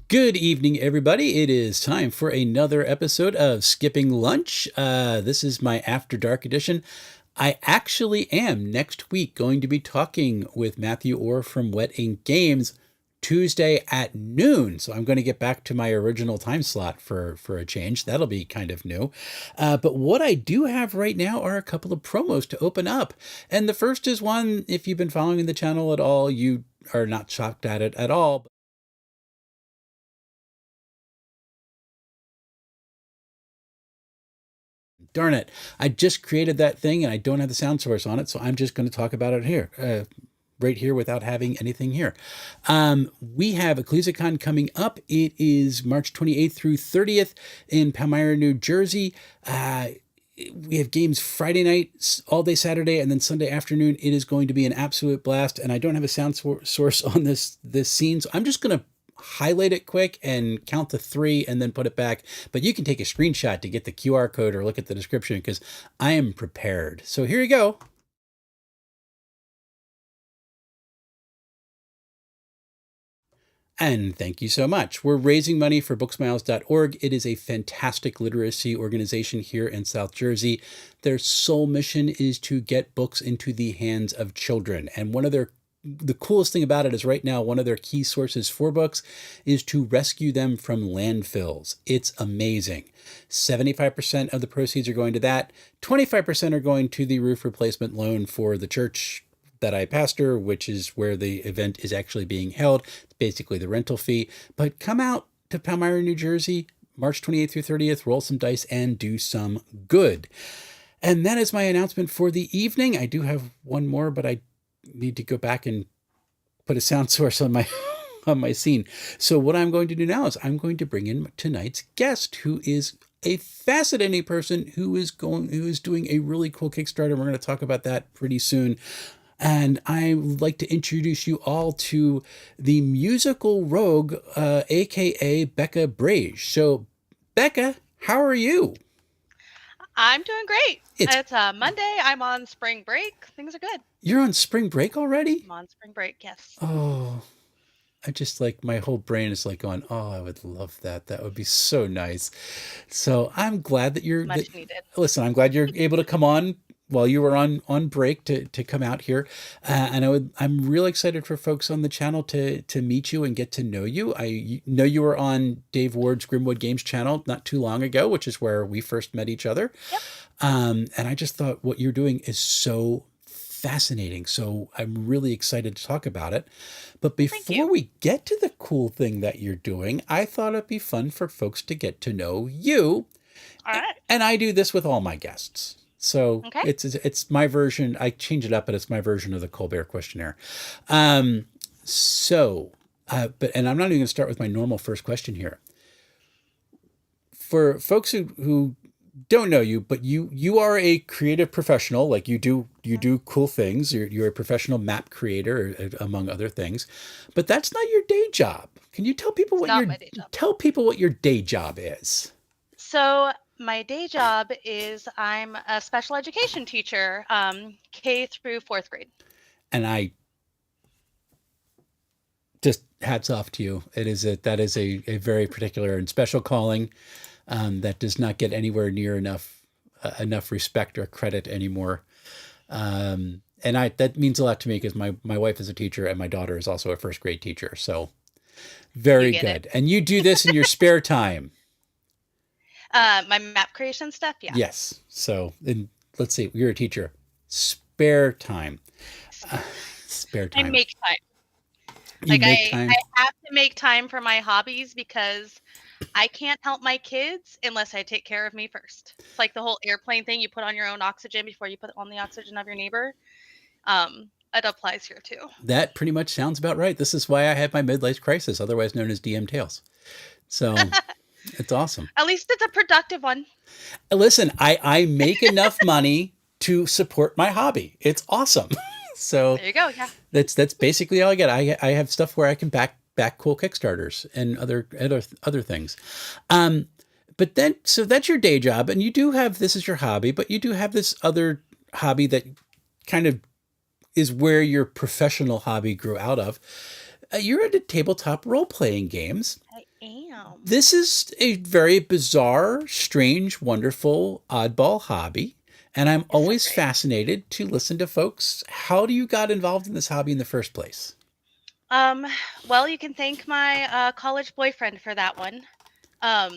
Good evening, everybody. It is time for another episode of Skipping Lunch. This is my After Dark edition. I actually am next week going to be talking with Matthew Orr from Wet Ink Games Tuesday at noon. So I'm going to get back to my original time slot for a change. That'll be kind of new. But what I do have right now are a couple of promos to open up. And the first is one, if you've been following the channel at all, you are not shocked at it at all. Darn it. I just created that thing and I don't have the sound source on it, so I'm just going to talk about it here, right here without having anything here. We have EcclesiaCon coming up. It is March 28th through 30th in Palmyra, New Jersey. We have games Friday night, all day Saturday, and then Sunday afternoon. It is going to be an absolute blast, and I don't have a sound source on this scene, so I'm just going to highlight it quick and count to 3 and then put it back. But you can take a screenshot to get the QR code or look at the description because I am prepared. So here you go. And thank you so much. We're raising money for booksmiles.org. It is a fantastic literacy organization here in South Jersey. Their sole mission is to get books into the hands of children. And the coolest thing about it is right now, one of their key sources for books is to rescue them from landfills. It's amazing. 75% of the proceeds are going to that. 25% are going to the roof replacement loan for the church that I pastor, which is where the event is actually being held. It's basically the rental fee. But come out to Palmyra, New Jersey, March 28th through 30th, roll some dice and do some good. And that is my announcement for the evening. I do have one more, but I need to go back and put a sound source on my scene. So what I'm going to do now is I'm going to bring in tonight's guest, who is a fascinating person who is doing a really cool Kickstarter. We're going to talk about that pretty soon. And I would like to introduce you all to the musical rogue, aka Becca Brage. So, Becca, how are you? I'm doing great. It's Monday. I'm on spring break. Things are good. You're on spring break already? I'm on spring break, yes. Oh, I just my whole brain is going, oh, I would love that. That would be so nice. So I'm glad that you're, Much needed. Listen, I'm glad you're able to come on while you were on break to come out here. And I'm really excited for folks on the channel to meet you and get to know you. I know you were on Dave Ward's Grimwood Games channel not too long ago, which is where we first met each other. Yep. And I just thought what you're doing is so fascinating. So I'm really excited to talk about it. But before we get to the cool thing that you're doing, I thought it'd be fun for folks to get to know you. All right. And I do this with all my guests. So it's my version. I change it up, but it's my version of the Colbert questionnaire. But I'm not even going to start with my normal first question here. For folks who don't know you, but you are a creative professional. Like you do cool things. You're a professional map creator, among other things. But that's not your day job. Can you tell people what your day job is? So my day job is I'm a special education teacher, K through 4th grade. And I just hats off to you. That is a very particular and special calling that does not get anywhere near enough respect or credit anymore. And that means a lot to me because my wife is a teacher and my daughter is also a first grade teacher. So very good. And you do this in your spare time. My map creation stuff, yeah. Yes. So, let's see, you're a teacher. Spare time. Spare time. I make time. I have to make time for my hobbies because I can't help my kids unless I take care of me first. It's like the whole airplane thing. You put on your own oxygen before you put on the oxygen of your neighbor. It applies here too. That pretty much sounds about right. This is why I had my midlife crisis, otherwise known as DM Tales. So it's awesome. At least it's a productive one. Listen, I make enough money to support my hobby. It's awesome. So there you go. Yeah. That's basically all I get. I have stuff where I can back cool Kickstarters and other things. But then, so that's your day job, and this is your hobby, but you do have this other hobby that kind of is where your professional hobby grew out of. You're into tabletop role-playing games. I Damn. This is a very bizarre, strange, wonderful, oddball hobby. And I'm It's so always great. fascinated to listen to folks. How do you got involved in this hobby in the first place? Um, well, you can thank my college boyfriend for that one. Um,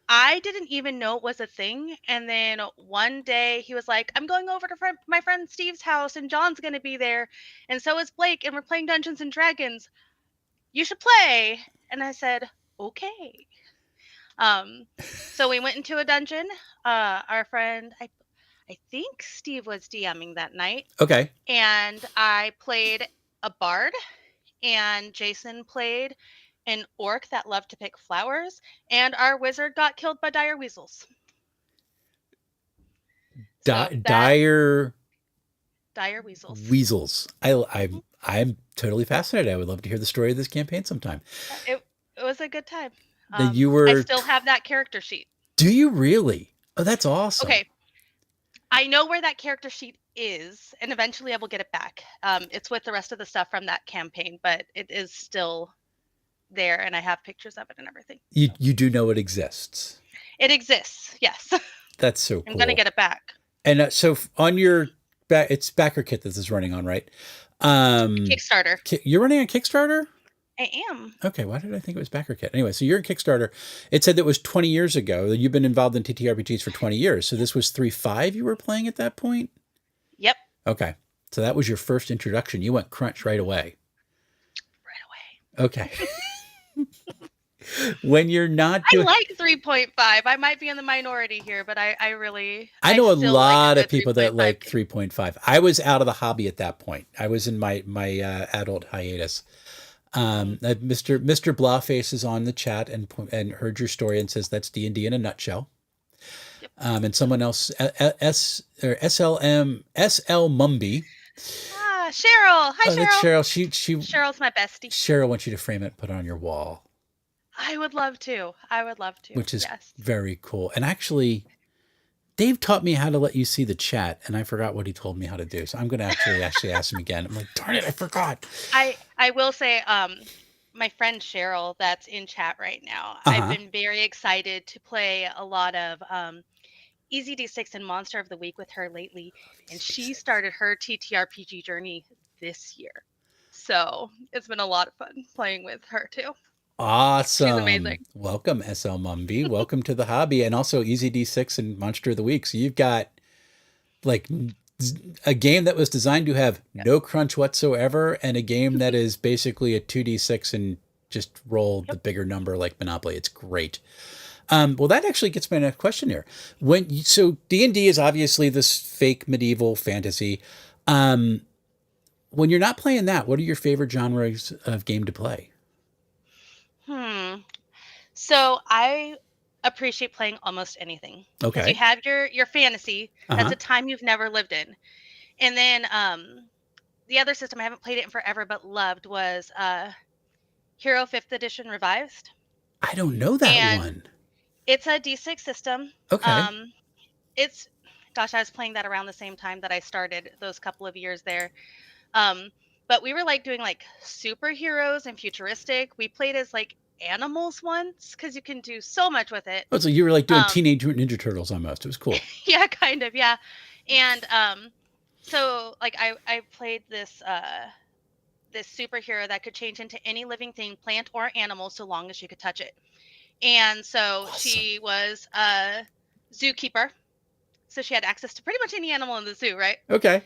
I didn't even know it was a thing, and then one day he was like, "I'm going over to my friend Steve's house, and John's gonna be there, and so is Blake, and we're playing Dungeons and Dragons. You should play." And I said, "Okay." Um, so we went into a dungeon. Our friend, I think Steve was DMing that night, Okay. and I played a bard, and Jason played an orc that loved to pick flowers, and our wizard got killed by dire weasels. So that Dire dire weasels. weasels. Mhm. I'm totally fascinated. I would love to hear the story of this campaign sometime. It was a good time. Now you I were. still have that character sheet. Do you really? Oh, that's awesome. Okay, I know where that character sheet is, and eventually I will get it back. It's with the rest of the stuff from that campaign, but it is still there, and I have pictures of it and everything. You do know it exists. It exists, yes. That's so I'm gonna cool. get it back. And so on your back, it's backer kit that this is running on, right? Kickstarter. You're running on Kickstarter? I am. Okay, why did I think it was backer kit? Anyway, so you're in Kickstarter. It said that was 20 years ago. That you've been involved in TTRPGs for 20 years. So this was 3.5 you were playing at that point? Yep. Okay. So that was your first introduction. You went crunch right away. Right away. Okay. When you're not I doing, like 3.5. I might be in the minority here, but I I know a still like a lot of good people that 3.5 like 3.5. I was out of the hobby at that point. I was in my adult hiatus. Mr. Blawface is on the chat and heard your story and says that's D&D in a nutshell. Yep. And someone else, SL Mumby. Cheryl. Hi, Oh, that's Cheryl. Cheryl. Cheryl's my bestie. Cheryl wants you to frame it and put it on your wall. I would love to. Which is Yes. very cool. And actually, Dave taught me how to let you see the chat, and I forgot what he told me how to do. So I'm going to actually ask him again. I'm like, darn it, I forgot. I will say, my friend Cheryl that's in chat right now, I've been very excited to play a lot of Easy D6 and Monster of the Week with her lately, and she started her TTRPG journey this year. So it's been a lot of fun playing with her too. Awesome. She's amazing. Welcome, SL Mumby. Welcome to the hobby, and also Easy D6 and Monster of the Week. So you've got like a game that was designed to have no crunch whatsoever, and a game that is basically a 2D6 and just roll the bigger number like Monopoly. It's great. Well, that actually gets my next question here. So D&D is obviously this fake medieval fantasy. When you're not playing that, what are your favorite genres of game to play? So I appreciate playing almost anything. Because you have your fantasy. That's a time you've never lived in. And then the other system I haven't played it in forever but loved was Hero 5th Edition Revised. I don't know that one. It's a D6 system. Okay. I was playing that around the same time that I started those couple of years there. But we were like doing like superheroes and futuristic. We played as like animals once because you can do so much with it. Oh, so you were like doing Teenage Mutant Ninja Turtles almost. It was cool. Yeah, kind of, yeah. And so like I played this this superhero that could change into any living thing, plant or animal, so long as she could touch it. And so she was a zookeeper. So she had access to pretty much any animal in the zoo, right? Okay.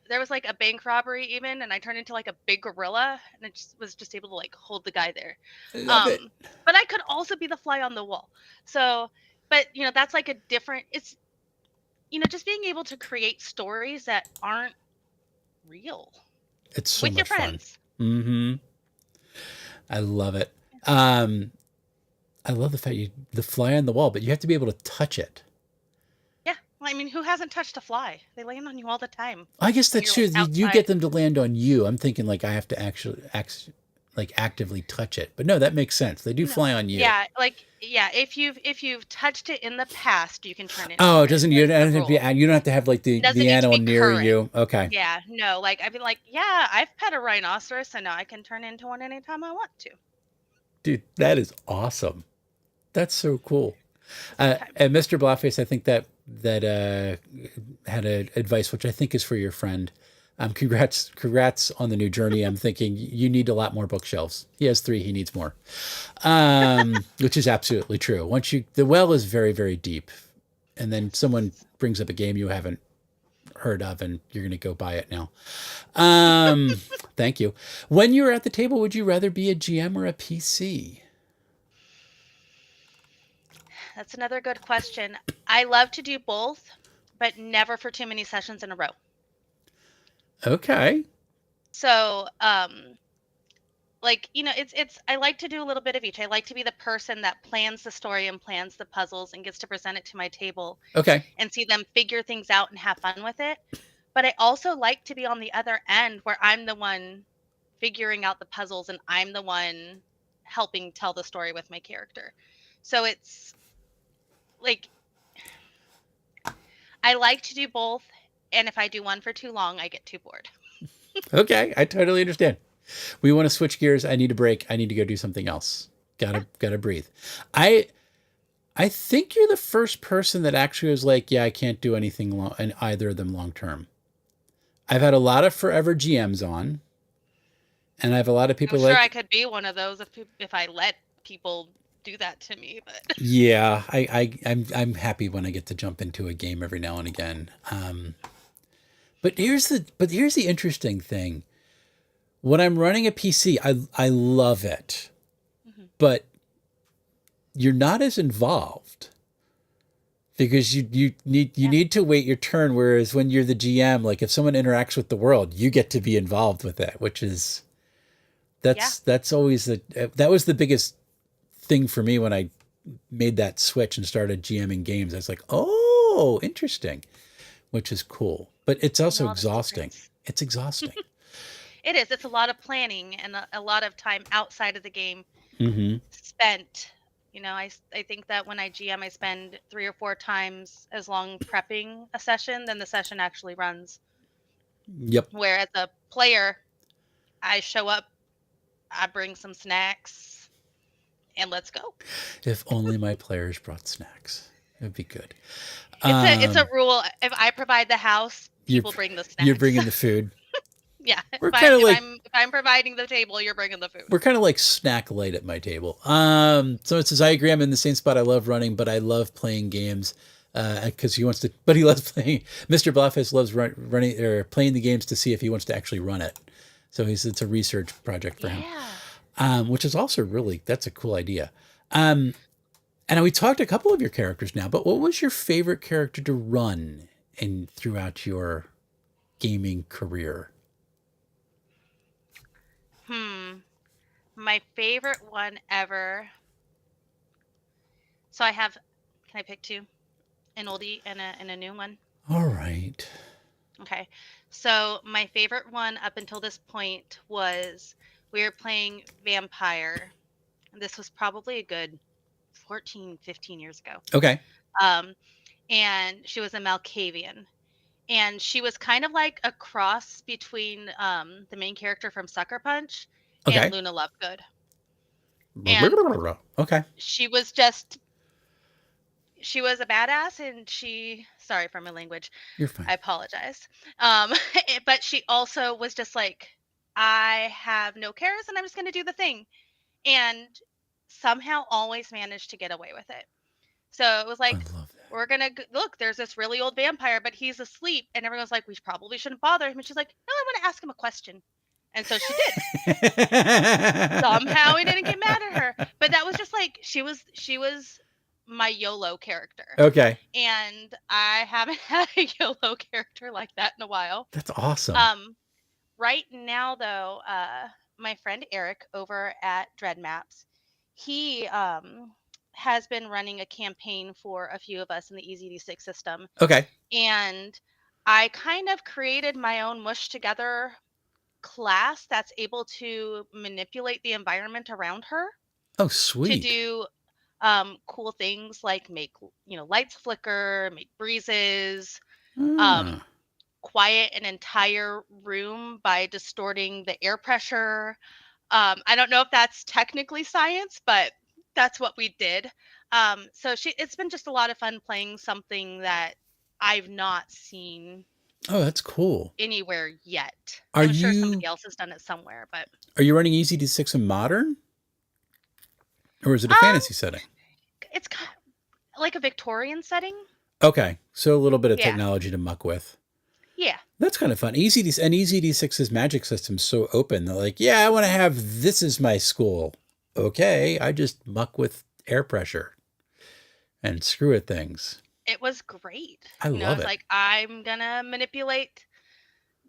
There was like a bank robbery even, and I turned into like a big gorilla, and I was just able to like hold the guy there. Love it. But I could also be the fly on the wall. So, but that's like a different. It's just being able to create stories that aren't real. It's so with much your friends. Fun. Mm-hmm. I love it. I love the fact the fly on the wall, but you have to be able to touch it. Yeah. Well, I mean, who hasn't touched a fly? They land on you all the time. I guess that's true. Like, you get them to land on you. I'm thinking like I have to actually actively touch it. But no, that makes sense. They do fly on you. Yeah, if you've touched it in the past, you can turn it. Oh, it doesn't. You don't have to have like the animal near you. Okay. Yeah, no. Like I'd be like, yeah, I've pet a rhinoceros, and now I can turn into one anytime I want to. Dude, that is awesome. That's so cool. Okay. And Mr. Blotface, I think that had a advice, which I think is for your friend. Congrats on the new journey. I'm thinking you need a lot more bookshelves. He has 3, he needs more, which is absolutely true. The well is very, very deep, and then someone brings up a game you haven't heard of, and you're going to go buy it now. Thank you. When you were at the table, would you rather be a GM or a PC? That's another good question. I love to do both, but never for too many sessions in a row. Okay. So, like, it's I like to do a little bit of each. I like to be the person that plans the story and plans the puzzles and gets to present it to my table Okay. and see them figure things out and have fun with it. But I also like to be on the other end where I'm the one figuring out the puzzles and I'm the one helping tell the story with my character. So it's like I like to do both, and if I do one for too long, I get too bored. Okay. I totally understand. We want to switch gears. I need a break. I need to go do something else. Yeah. Gotta breathe. I I think you're the first person that actually was like, yeah, I can't do anything in either of them long term. I've had a lot of forever GMs on, and I have a lot of I'm people sure I like, could be one of those if I let people do that to me, but yeah, I'm happy when I get to jump into a game every now and again. But here's the interesting thing. When I'm running a PC, I love it, Mhm. but you're not as involved because you Yeah. need to wait your turn. Whereas when you're the GM, like if someone interacts with the world, you get to be involved with it, which is Yeah. that's always that was the biggest thing for me when I made that switch and started GMing games. I was like, oh, interesting, which is cool, but it's also No, the exhausting. difference. It's exhausting. It is. It's a lot of planning and a lot of time outside of the game Mm-hmm. spent. I think that when I GM, I spend 3 or 4 times as long prepping a session than the session actually runs. Yep. Where as a player, I show up, I bring some snacks, and let's go. If only my players brought snacks, it'd be good. It's a Um, rule. If I provide the house, you're people bring the you're snacks. bringing the food. Yeah. We're kind of like If I'm providing the table, you're bringing the food. we're kind of like snack light at my table. So it says I agree. I'm in the same spot. I love running, but I love playing games because he wants to. But he loves playing. Mr. Bluffus loves running or playing the games to see if he wants to actually run it. So it's a research project for him, Yeah. which is also really that's a cool idea. Um, and we talked a couple of your characters now, but what was your favorite character to run in throughout your gaming career? Hmm. My favorite one ever. So I have. Can I pick two? An oldie and a new one. All right. Okay. So my favorite one up until this point was we were playing Vampire. This was probably a good 14, 15 years ago. Okay. Um, and she was a Malkavian. And she was kind of like a cross between the main character from Sucker Punch and Okay. Luna Lovegood. And Okay. she was just she was a badass, and sorry for my language, You're fine. I apologize. Um, but she also was just like, I have no cares and I'm just going to do the thing. And somehow always managed to get away with it. So it was I like, love that. we're going to look, there's this really old vampire, but he's asleep. And everyone's like, we probably shouldn't bother him. And she's like, no, I want to ask him a question. And so she did. Somehow he didn't get mad at her. But that was just like, she was my YOLO character. Okay. And I haven't had a YOLO character like that in a while. That's awesome. Right now, though, my friend Eric over at Dread Maps, he has been running a campaign for a few of us in the EZD6 system, Okay. and I kind of created my own mush together class that's able to manipulate the environment around her Oh, to sweet. do cool things like make lights flicker, make breezes, um, Ah. quiet an entire room by distorting the air pressure. I don't know if that's technically science, but that's what we did. So it's been just a lot of fun playing something that I've not seen Oh, that's cool. anywhere yet. Are I'm sure somebody you else has done it somewhere, but are you running Easy D6 in modern, or is it a um, fantasy setting? it's kind of like a Victorian setting. Okay, so a little bit of Yeah, technology to muck with. yeah. That's kind of fun. Easy D6's magic system's so open. They're like, yeah, I want to have this as my school. Okay, I just muck with air pressure and screw at things. It was great. I I love was it. like, I'm gonna manipulate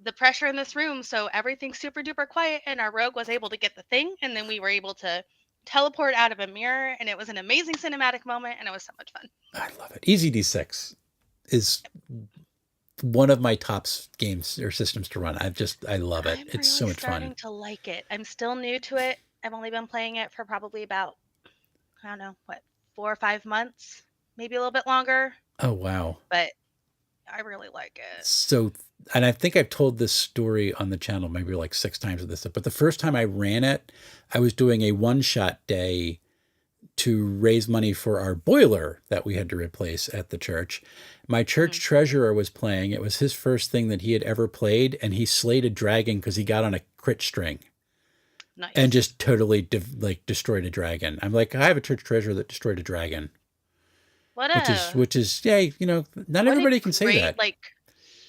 the pressure in this room so everything's super duper quiet, and our rogue was able to get the thing, and then we were able to teleport out of a mirror, and it was an amazing cinematic moment, and it was so much fun. I love it. Easy D6 is one of my top games or systems to run. I love it. I'm It's really so much fun. starting to like it. I'm still new to it. I've only been playing it for probably about, I don't know, what, 4 or 5 months, maybe a little bit longer, Oh, wow. but I really like it. So, and I think I've told this story on the channel maybe like 6 times with this, but the first time I ran it, I was doing a one-shot day to raise money for our boiler that we had to replace at the church. My church treasurer was playing. It was his first thing that he had ever played, and he slayed a dragon because he got on a crit string and Nice. just totally destroyed a dragon. I'm like, I have a church treasurer that destroyed a dragon, What which is yeah, not what a everybody can say great that. like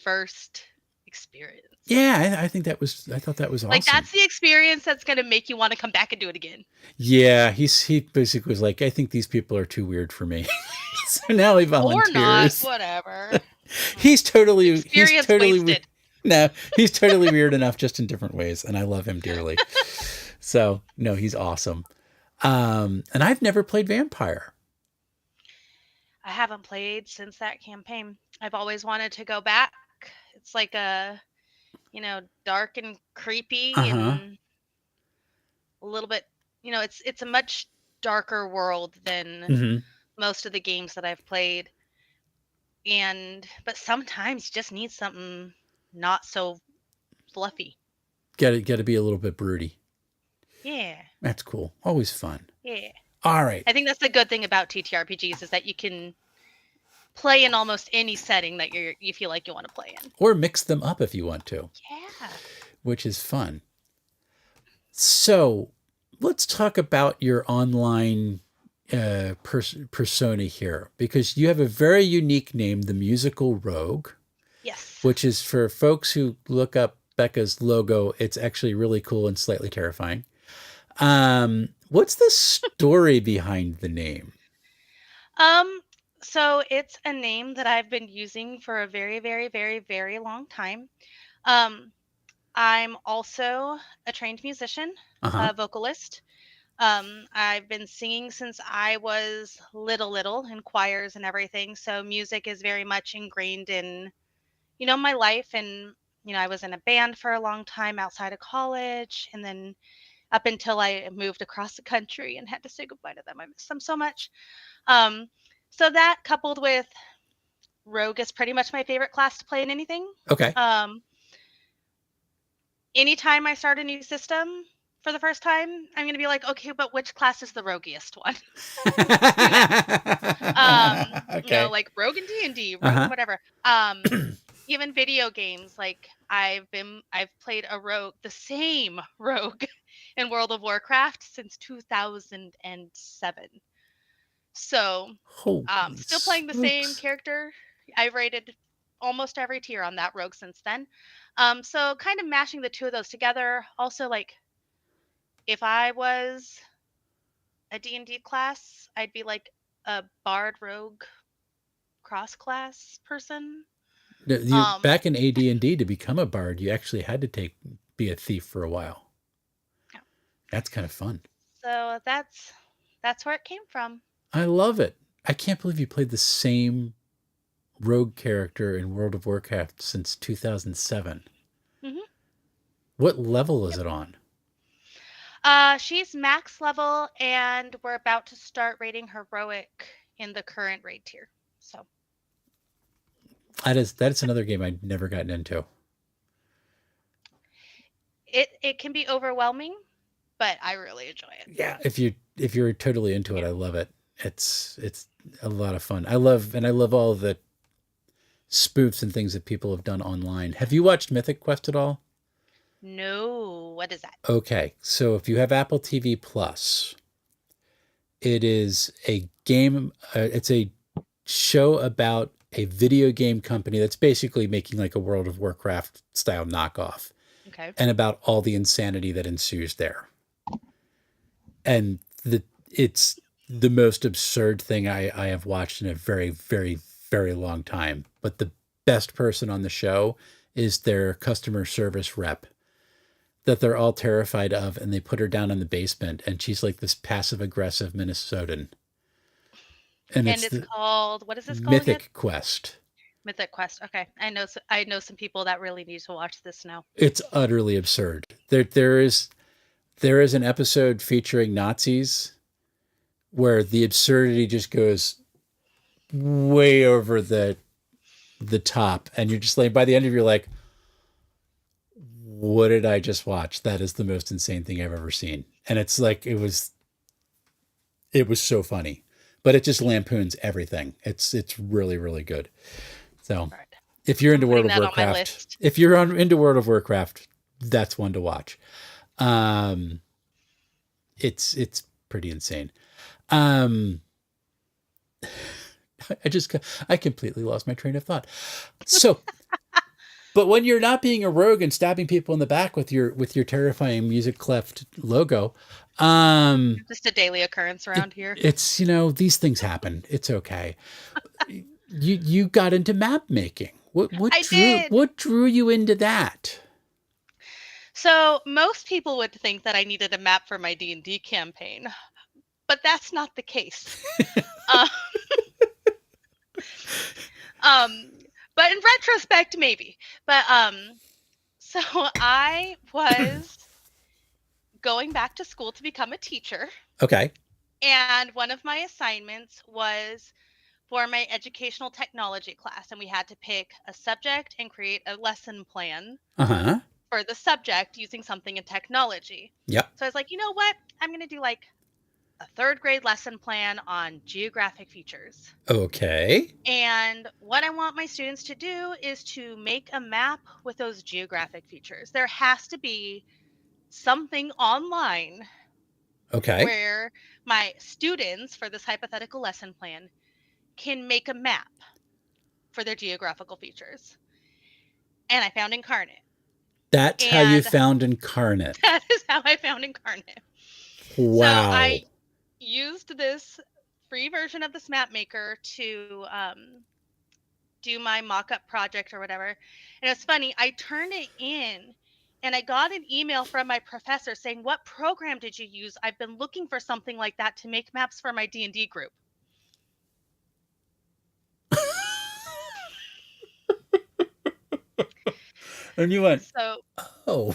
first experience. Yeah, I thought that was Like awesome. that's the experience that's gonna make you want to come back and do it again. Yeah, he basically was like, I think these people are too weird for me. So now he Or not, volunteers. whatever. he's totally Experience wasted. no, he's totally weird enough, just in different ways, and I love him dearly. So no, he's awesome. And I've never played Vampire. I haven't played since that campaign. I've always wanted to go back. It's like a, dark and creepy Uh-huh. and a little bit, it's a much darker world than Mm-hmm. most of the games that I've played. But sometimes you just need something not so fluffy. Got to be a little bit broody. Yeah. That's cool. Always fun. Yeah. All right. I think that's the good thing about TTRPGs is that you can play in almost any setting that you feel like you want to play in. Or mix them up if you want to. Yeah. Which is fun. So let's talk about your online persona here, because you have a very unique name, the Musical Rogue. Yes. Which is, for folks who look up Becca's logo, it's actually really cool and slightly terrifying. What's the story behind the name? So it's a name that I've been using for a very, very, very, very long time. Um, I'm also a trained musician, Uh-huh. a vocalist. I've been singing since I was little in choirs and everything. So music is very much ingrained in, my life. And, I was in a band for a long time outside of college. And then up until I moved across the country and had to say goodbye to them. I miss them so much. Um, so that coupled with Rogue is pretty much my favorite class to play in anything. Okay. Anytime I start a new system for the first time, I'm going to be like, okay, but which class is the roguiest one? Okay. Like Rogue and D&D, Rogue, Uh-huh. whatever. Even video games, like I've played the same rogue in World of Warcraft since 2007. So, still playing the same character. I've rated almost every tier on that rogue since then. So kind of mashing the two of those together. Also, like, if I was a D&D class, I'd be like a bard rogue cross class person. Back in AD&D, to become a bard, you actually had to be a thief for a while. Yeah. That's kind of fun. So that's where it came from. I love it. I can't believe you played the same rogue character in World of Warcraft since 2007. Mm-hmm. What level is it on? She's max level, and we're about to start rating heroic in the current raid tier. So that's another game I've never gotten into. it can be overwhelming. but I really enjoy it. Yeah, if you're totally into it, Yeah. I love it. It's a lot of fun. I love all the spoofs and things that people have done online. Have you watched Mythic Quest at all? No, what is that? Okay, so if you have Apple TV Plus, it is a game. It's a show about a video game company that's basically making like a World of Warcraft style knockoff, Okay. and about all the insanity that ensues there. And it's the most absurd thing I have watched in a very, very, very long time. But the best person on the show is their customer service rep that they're all terrified of, and they put her down in the basement, and she's like this passive aggressive Minnesotan. And And it's it's the called, what is this called again? Mythic Quest. Mythic Quest. Okay. I know some people that really need to watch this now. It's utterly absurd. There is an episode featuring Nazis where the absurdity just goes way over the top, and you're just like, by the end of it, you're like, what did I just watch? That is the most insane thing I've ever seen. And it's like it was so funny, but it just lampoons everything. It's really, really good. So Right. if you're I'm into World putting of that on my Warcraft, list. if you're into World of Warcraft, that's one to watch. Um, it's pretty insane. Um, I completely lost my train of thought. So, but when you're not being a rogue and stabbing people in the back with your terrifying music cleft logo, um, Just a daily occurrence around here. it's these things happen. It's okay. You got into map making. I did. What drew you into that? So most people would think that I needed a map for my D&D campaign, but that's not the case. uh, um, but in retrospect, maybe. But so I was going back to school to become a teacher, Okay. and one of my assignments was for my educational technology class, and we had to pick a subject and create a lesson plan Uh-huh. for the subject using something in technology. Yep. So I was like, you know what? I'm going to do like a third grade lesson plan on geographic features. Okay. And what I want my students to do is to make a map with those geographic features. There has to be something online Okay. where my students for this hypothetical lesson plan can make a map for their geographical features. And I found Incarnate. That's how you And found Incarnate. that is how I found Incarnate. So Wow. I used this free version of this map maker to do my mock-up project or whatever. And it's funny, I turned it in and I got an email from my professor saying, "What program did you use? I've been looking for something like that to make maps for my D&D group." And you went, So oh,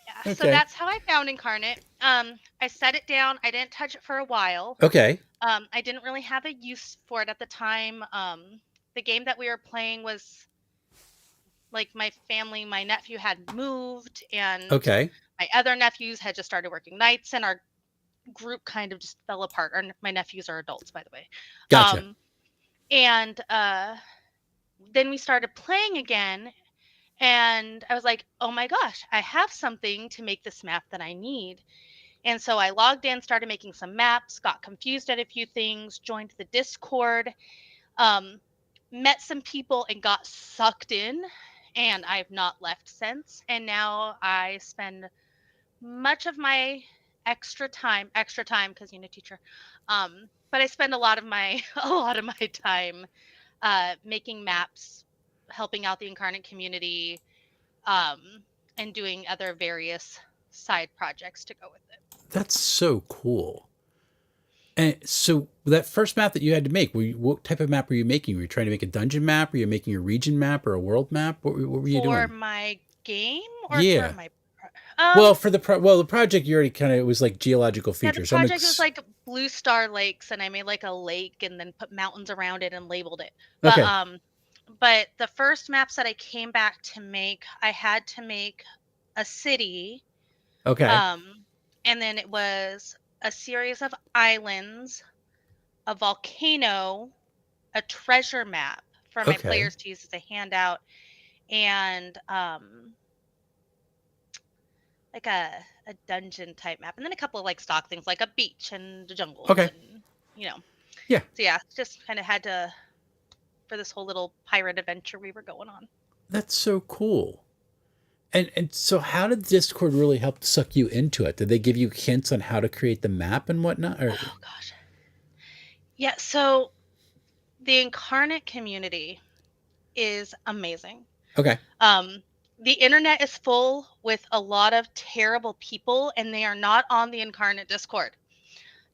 yeah, so okay. that's how I found Incarnate. I set it down. I didn't touch it for a while. Okay. I didn't really have a use for it at the time. The game that we were playing was like my nephew had moved, and Okay. my other nephews had just started working nights, and our group kind of just fell apart. My nephews are adults, by the way. Gotcha. And then we started playing again, and I was like, oh my gosh, I have something to make this map that I need. And so I logged in, started making some maps, got confused at a few things, joined the Discord, um, met some people, and got sucked in. And I've not left since. And now I spend much of my extra time, because teacher. But I spend a lot of my a lot of my time making maps, helping out the Incarnate community, um, and doing other various side projects to go with it. That's so cool. And so that first map that you had to make, what type of map were you making? Were you trying to make a dungeon map? Were you making a region map or a world map? What were you For doing? my game or for Yeah. my Well, for the project, you already kind of, it was like geological yeah, the features. project was like Blue Star Lakes, and I made like a lake and then put mountains around it and labeled it. Okay. But the first maps that I came back to make, I had to make a city. Okay. and then it was a series of islands, a volcano, a treasure map for my Okay. players to use as a handout, and like a dungeon type map, and then a couple of like stock things like a beach and a jungle, Okay. and you know. Yeah. So yeah, just kind of had to for this whole little pirate adventure we were going on. That's so cool. And so how did Discord really help suck you into it? Did they give you hints on how to create the map and whatnot? Or Oh gosh. Yeah, so the Incarnate community is amazing. okay. Um, the internet is full with a lot of terrible people, and they are not on the Incarnate Discord.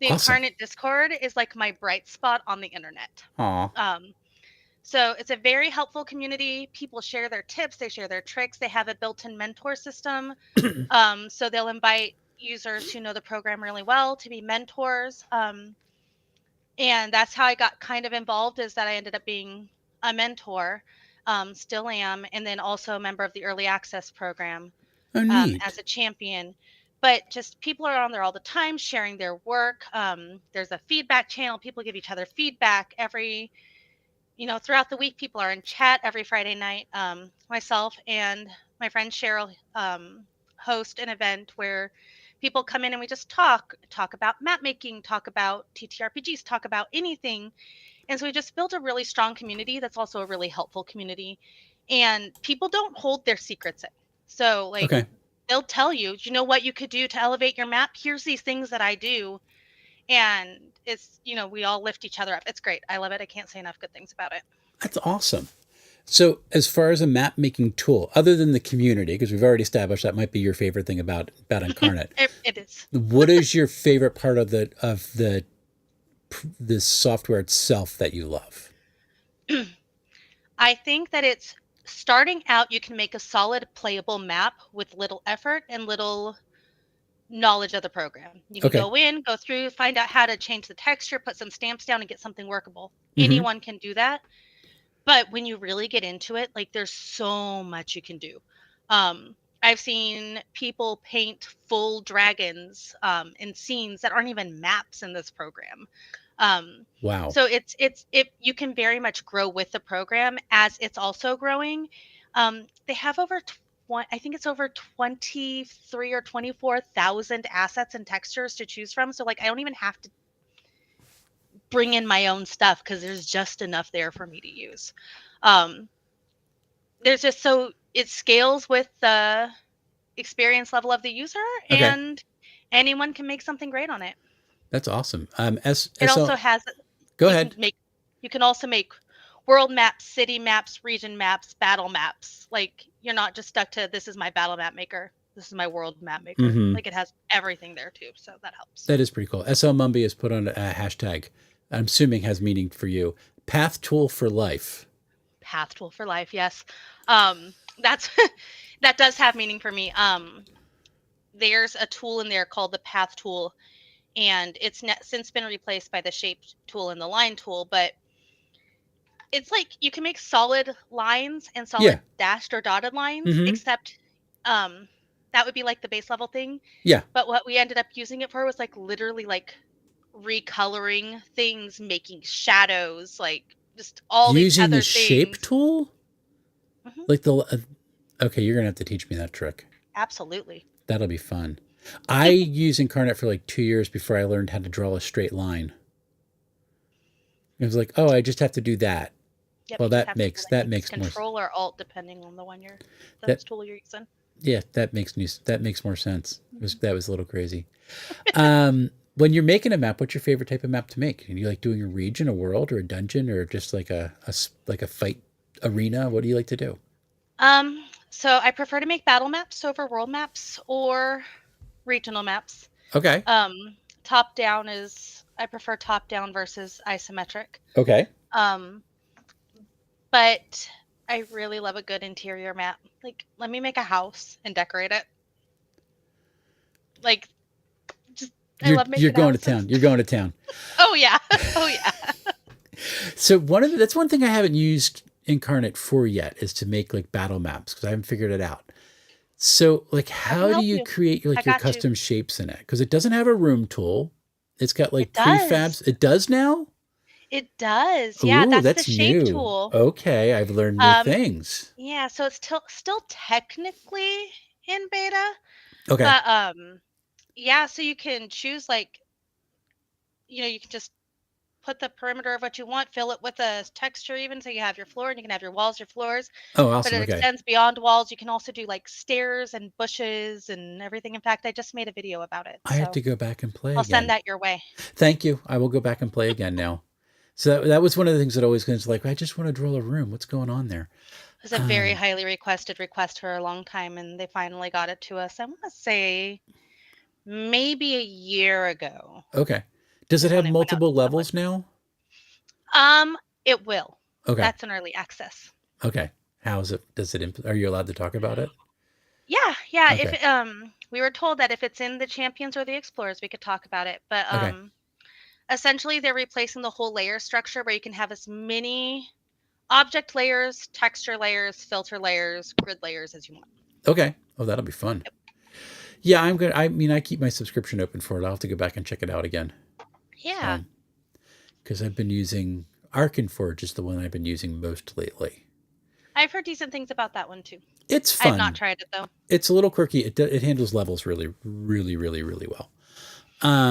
The Awesome. Incarnate Discord is like my bright spot on the internet. Aw. Um, so it's a very helpful community. People share their tips, they share their tricks. They have a built-in mentor system. So they'll invite users who know the program really well to be mentors. And that's how I got kind of involved, is that I ended up being a mentor, still am, and then also a member of the early access program, Oh, neat. as a champion. But just people are on there all the time sharing their work. There's a feedback channel. People give each other feedback throughout the week. People are in chat every Friday night. Myself and my friend Cheryl host an event where people come in and we just talk about map making, talk about TTRPGs, talk about anything. And so we just built a really strong community that's also a really helpful community. And people don't hold their secrets in. So like Okay. they'll tell you, you know what you could do to elevate your map? Here's these things that I do. And it's, we all lift each other up. It's great. I love it. I can't say enough good things about it. That's awesome. So, as far as a map making tool, other than the community, because we've already established that might be your favorite thing about Incarnate, It is. what is your favorite part of the software itself that you love? I think that it's starting out, you can make a solid playable map with little effort and little knowledge of the program. You can Okay. go in, go through, find out how to change the texture, put some stamps down, and get something workable. Mm-hmm. Anyone can do that. But when you really get into it, like there's so much you can do. I've seen people paint full dragons in scenes that aren't even maps in this program. Um, Wow. so you can very much grow with the program as it's also growing. They have I think it's over 23 or 24,000 assets and textures to choose from. So like I don't even have to bring in my own stuff because there's just enough there for me to use. Um, there's just so it scales with the experience level of the user, Okay. and anyone can make something great on it. That's awesome. It SL, also has go you can ahead. make you can also make world maps, city maps, region maps, battle maps. Like you're not just stuck to this is my battle map maker, this is my world map maker. Mm-hmm. Like it has everything there too, so that helps. That is pretty cool. SL Mumby has put on a hashtag, I'm assuming has meaning for you. Path tool for life. Path tool for life, yes. That's that does have meaning for me. There's a tool in there called the path tool, and it's since been replaced by the shape tool and the line tool, but it's like you can make solid lines and Yeah. solid dashed or dotted lines, Mm-hmm. except that would be like the base level thing. Yeah. But what we ended up using it for was like literally like recoloring things, making shadows, like just all these Using the other shape things. tool? Hmm. Like okay, you're going to have to teach me that trick. Absolutely. That'll be fun. I used Incarnate for like 2 years before I learned how to draw a straight line. It was like, oh, I just have to do that. Yep, Well, you just that have to makes I that think it's makes more Control or Alt depending on the one that tool you're using. yeah, that makes more sense. Mm-hmm. That was a little crazy. When you're making a map, what's your favorite type of map to make? Are you like doing a region, a world, or a dungeon, or just like a fight arena? What do you like to do? So I prefer to make battle maps over world maps or regional maps. Okay. Top down I prefer top down versus isometric. Okay. Um, but I really love a good interior map. Like, let me make a house and decorate it. Like, just I love You're making going to houses. town. You're going to town. Oh yeah, oh yeah. So that's one thing I haven't used Incarnate for yet is to make like battle maps because I haven't figured it out. So, like, I can how do help you you. create I your got you. custom shapes in it? Because it doesn't have a room tool. It's got like It does. prefabs. It does now? It does. Yeah, Ooh, that's the that's shape new. tool. Okay, I've learned new Um, things. yeah, so it's still technically in beta, Okay. but yeah, so you can choose like, you can just put the perimeter of what you want, fill it with a texture even so you have your floor and you can have your walls, your floors, Oh, but awesome. it Okay. extends beyond walls. You can also do like stairs and bushes and everything. In fact, I just made a video about it, I have so to go back and play I'll send again. that your way. Thank you. I will go back and play again now. So that was one of the things that always was like, I just want to draw a room. What's going on there? It was a very highly requested request for a long time, and they finally got it to us. I want to say maybe a year ago Okay. Does it is have when it went out multiple to the public. levels now? It will. Okay. That's an early access. Okay. How is it? Are you allowed to talk about it? Yeah, yeah. If Okay. we were told that if it's in the champions or the explorers, we could talk about it. But Okay. essentially, they're replacing the whole layer structure where you can have as many object layers, texture layers, filter layers, grid layers as you want. Okay. Oh, that'll be fun. Yep. Yeah, I'm good. I mean, I keep my subscription open for it. I'll have to go back and check it out again. Yeah, So, because I've been using Arkenforge is the one I've been using most lately. I've heard decent things about that one too. It's I have not fun. tried it though. It's a little quirky. It handles levels really, really, really, really well.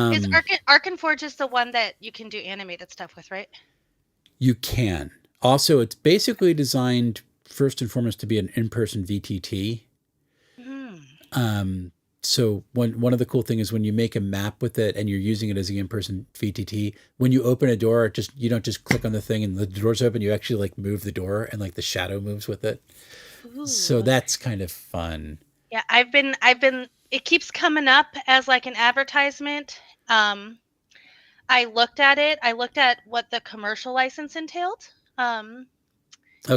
Is Um, Arkenforge is the one that you can do animated stuff with, right? you can. Also, it's basically designed first and foremost to be an in-person VTT. Hmm. Um, so one of the cool thing is when you make a map with it and you're using it as the in-person VTT, when you open a door, you don't just click on the thing and the door's open. You actually like move the door and like the shadow moves with it. So Ooh. that's kind of fun. Yeah, it keeps coming up as like an advertisement. Um, I looked at it. I looked at what the commercial license entailed. Um,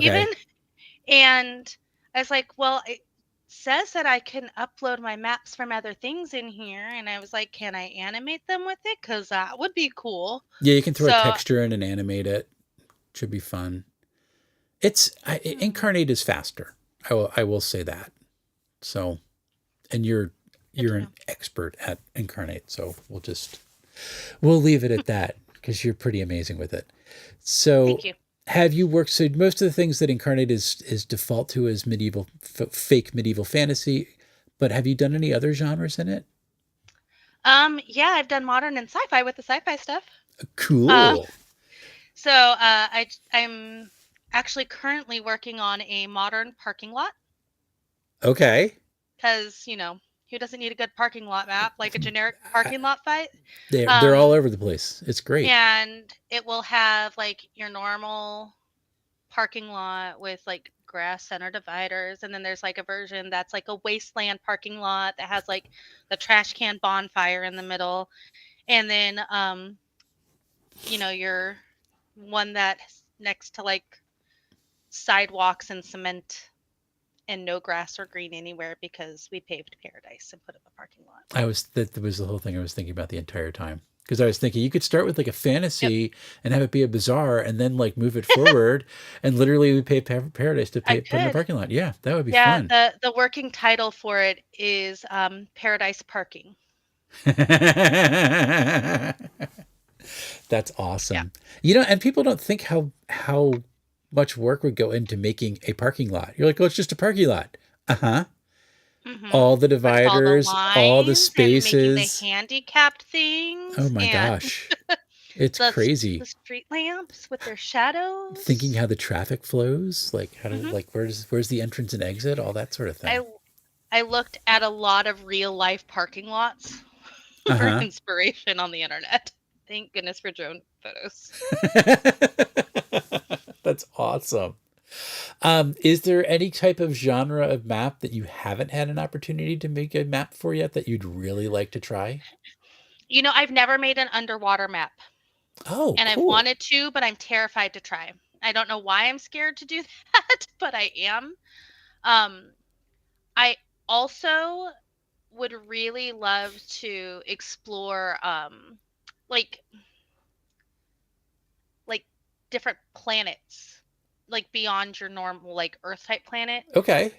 even Okay. and I was like, well, it says that I can upload my maps from other things in here, and I was like, can I animate them with it? Because that would be cool. Yeah, you can throw a So, texture in and animate it. Should be fun. hmm, Incarnate is faster. I will say that. So, and good you're to an know. expert at Incarnate, so we'll leave it at that because you're pretty amazing with it. Thank So, you. have you worked? So most of the things that Incarnate is default to is fake medieval fantasy, but have you done any other genres in it? Yeah, I've done modern and sci-fi with the sci-fi stuff. Uh, Cool. so I'm actually currently working on a modern parking lot Okay. because who doesn't need a good parking lot map like a generic parking lot fight? They're all Um, over the place. It's great. and it will have like your normal parking lot with like grass center dividers, and then there's like a version that's like a wasteland parking lot that has like the trash can bonfire in the middle, and then your one that's next to like sidewalks and cement and no grass or green anywhere because we paved paradise and put up a parking lot. That was the whole thing I was thinking about the entire time. Because I was thinking you could start with like a Yep, fantasy and have it be a bazaar and then like move it forward and literally we pay paradise to I put in a could. parking lot. Yeah, that would be Yeah, fun. the working title for it is Paradise Parking. That's Yeah. awesome. And people don't think how much work would go into making a parking lot. You're like, oh, it's just a parking lot. Uh-huh. Mhm. All the With all the dividers, all the lines and making the spaces. handicapped Oh things my and gosh. It's the crazy. street lamps with their Thinking shadows. how the traffic flows, like Mhm. where's the entrance and exit, all that sort of I thing. I looked at a lot of real life parking lots for Uh-huh. inspiration on the internet. Thank goodness for drone photos. That's awesome. Is there any type of genre of map that you haven't had an opportunity to make a map for yet that you'd really like to try? I've never made an underwater map, Oh, and I've cool. wanted to, but I'm terrified to try. I don't know why I'm scared to do that, but I am. Um, I also would really love to explore like like different planets. like beyond your normal like Earth type planet. Okay.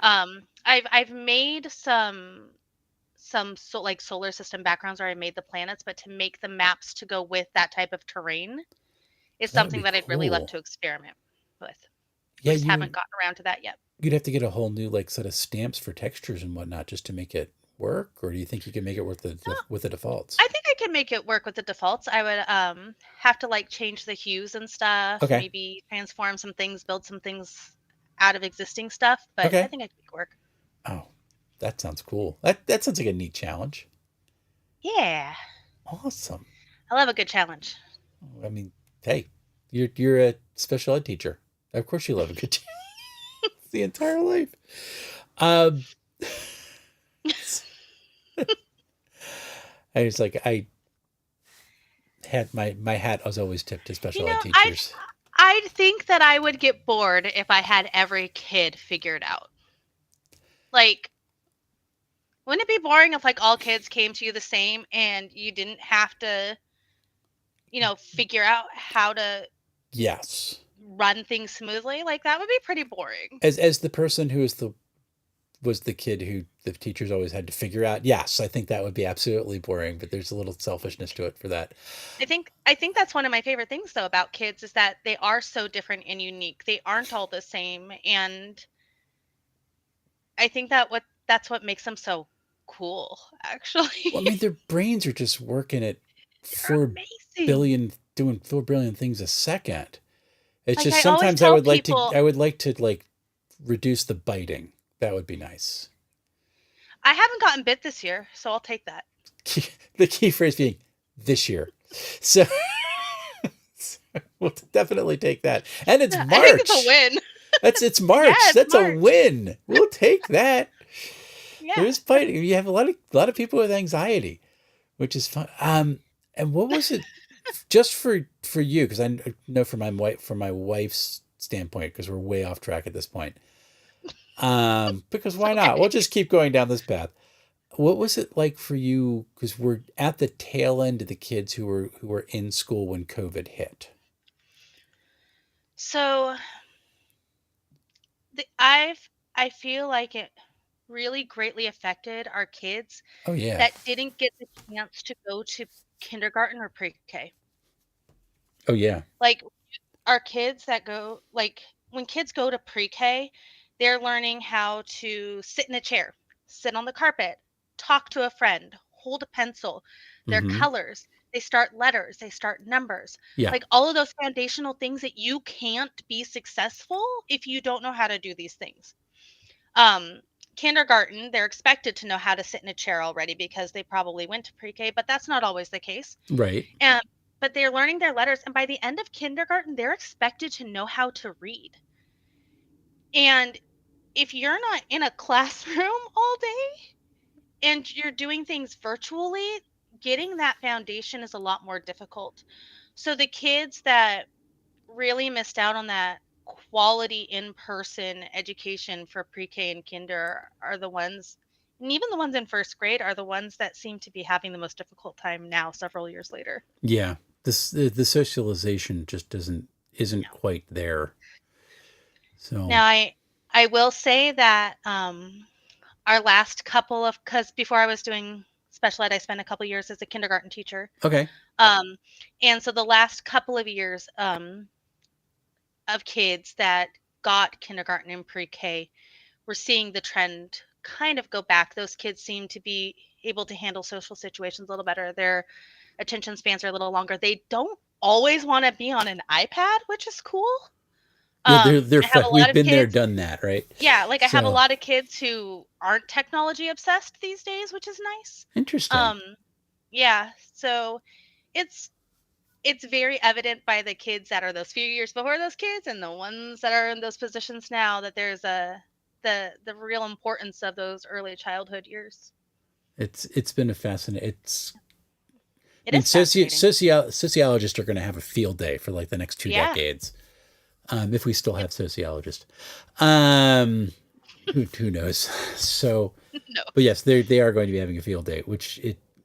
I've made some like solar system backgrounds where I made the planets, but to make the maps to go with that type of terrain is That would something be that I'd really love cool. to experiment with. We Yeah, just haven't gotten around to that yet. you'd have to get a whole new like set of stamps for textures and whatnot just to make it work, or do you think you can make it work with the defaults? I think I can make it work with the defaults. I would have to like change the hues and stuff, Okay. maybe transform some things, build some things out of existing stuff, but I Okay. think I can make it work. Oh, that sounds cool. That sounds like a neat challenge. Yeah. Awesome. I love a good challenge. I mean, hey, you're a special ed teacher. Of course you love a good the entire life. Um I was like I had my hat was always tipped to You special ed know, teachers. I think that I would get bored if I had every kid figured out. Like, wouldn't it be boring if like all kids came to you the same and you didn't have to, figure out how to Yes. run things smoothly? Like that would be pretty boring. As the person who was the kid who the teachers always had to figure out. Yes, I think that would be absolutely boring, but there's a little selfishness to it for that. I think that's one of my favorite things though about kids is that they are so different and unique. They aren't all the same, and I think that's what makes them so cool, Well, I mean, actually. their brains are just working at They're amazing. doing 4 billion things a second. It's Like just I always sometimes tell people, I would like to like reduce the biting. That would be nice. I haven't gotten bit this year, so I'll take that. The key phrase being this year. So, so we'll definitely take that. And it's Yeah, I think it's a March. win. It's Yeah, March. it's That's a March. win. We'll take that. Yeah. There's fighting. You have a lot of people with anxiety, which is fun. And what was it just for you? Because I know from my wife's standpoint, because we're way off track at this point. Because It's why not? We'll okay. just keep going down this path. What was it like for you? Because we're at the tail end of the kids who were in school when COVID hit. So I feel like it really greatly affected our kids Oh yeah. that didn't get the chance to go to kindergarten or pre-K. Oh yeah. Like our kids that go like when kids go to pre-K, they're learning how to sit in a chair, sit on the carpet, talk to a friend, hold a pencil, their Mm-hmm. colors. They start letters, they start numbers. Yeah. Like all of those foundational things that you can't be successful if you don't know how to do these things. Um Kindergarten, they're expected to know how to sit in a chair already because they probably went to pre-K, but that's not always the case. Right. And but they're learning their letters, and by the end of kindergarten, they're expected to know how to read. And if you're not in a classroom all day and you're doing things virtually, getting that foundation is a lot more difficult. So the kids that really missed out on that quality in-person education for pre-K and kinder are the ones, and even the ones in first grade are the ones that seem to be having the most difficult time now several years later. Yeah. The socialization just isn't quite there. So Now, I will say that our last couple of because before I was doing special ed, I spent a couple years as a kindergarten teacher. okay. Um, and so the last couple of years of kids that got kindergarten and pre-K, we're seeing the trend kind of go back. Those kids seem to be able to handle social situations a little better. Their attention spans are a little longer. They don't always want to be on an iPad, which is cool. Yeah, I have a lot we've of been there, kids. done that, right? Yeah, like I have a So lot of kids who aren't technology obsessed these days, which is nice. interesting. Um, yeah, so it's it's very evident by the kids that are those few years before those kids and the ones that are in those positions now that there's the real importance of those early childhood years. It's been a fascinating. It's I It mean, is fascinating. sociologists are going to have a field day for like the next two Yeah. decades, if we still have It's sociologists. Um, who knows? So, no. but yes, they are going to be having a field day, which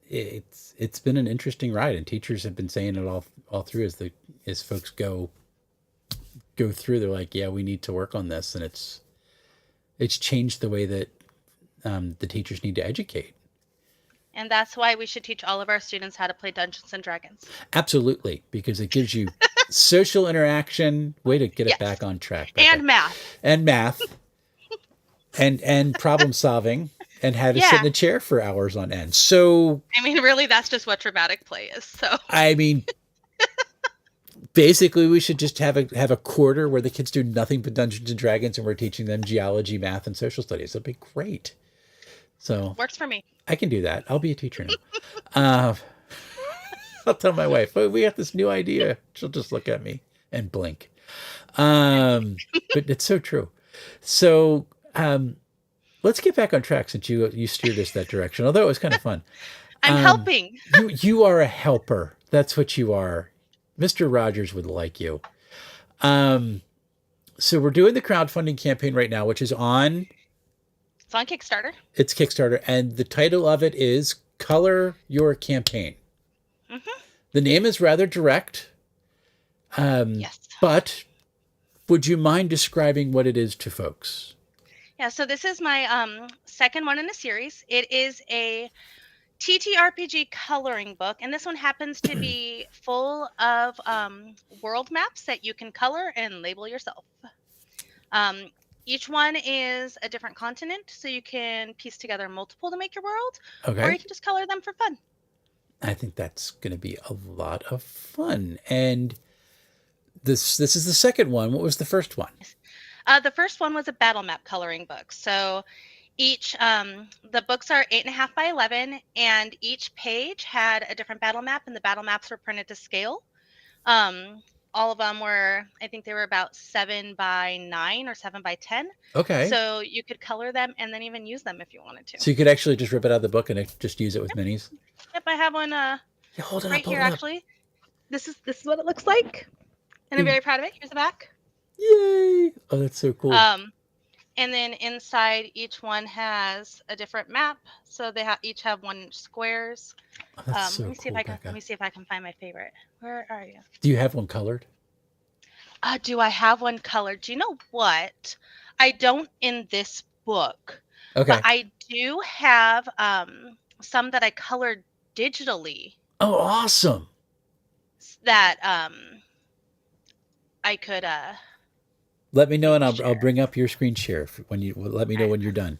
it's been an interesting ride, and teachers have been saying it all through as folks go go through, they're like, yeah, we need to work on this. And it's changed the way that the teachers need to educate. And that's why we should teach all of our students how to play Dungeons and Dragons. Absolutely, because it gives you social interaction. Way to get it Yes. back on track, Becca. And math. And math. and problem solving, and how to sit in a chair for hours on end. So I mean, really, that's just what dramatic play is. So I mean, basically, we should just have a quarter where the kids do nothing but Dungeons and Dragons, and we're teaching them geology, math, and social studies. That'd be great. So works for me. I can do that. I'll be a teacher now. I'll tell my wife, oh, we got this new idea. She'll just look at me and blink. But it's so true. So let's get back on track, since you steered us that direction, although it was kind of fun. I'm helping. You are a helper. That's what you are. Mr. Rogers would like you. So we're doing the crowdfunding campaign right now, which is on... It's on Kickstarter. It's Kickstarter. And the title of it is Color Your Campaign. Mm-hmm. The name is rather direct. Yes. But would you mind describing what it is to folks? Yeah, so this is my second one in the series. It is a TTRPG coloring book, and this one happens to be full of world maps that you can color and label yourself. Each one is a different continent, so you can piece together multiple to make your world, or you can just color them for fun. I think that's going to be a lot of fun. And this is the second one. What was the first one? The first one was a battle map coloring book. So each the books are 8.5 by 11, and each page had a different battle map, and the battle maps were printed to scale. All of them were, I think they were about 7 by 9 or 7 by 10. Okay. So you could color them and then even use them if you wanted to. So you could actually just rip it out of the book and just use it with minis? Yep, I have one hold it right up, hold here, it up. actually. This is what it looks like. And I'm very proud of it. Here's the back. Yay! Oh, that's so cool. And then inside, each one has a different map. So they each have 1 squares. Oh, that's so let me see cool, if I can. Becca. Let me see if I can find my favorite. Where are you? Do you have one colored? Do I have one colored? Do you know what? I don't in this book. Okay. But I do have some that I colored digitally. Oh, awesome! That I could. Let me know, and I'll bring up your screen share when you let me know when you're done.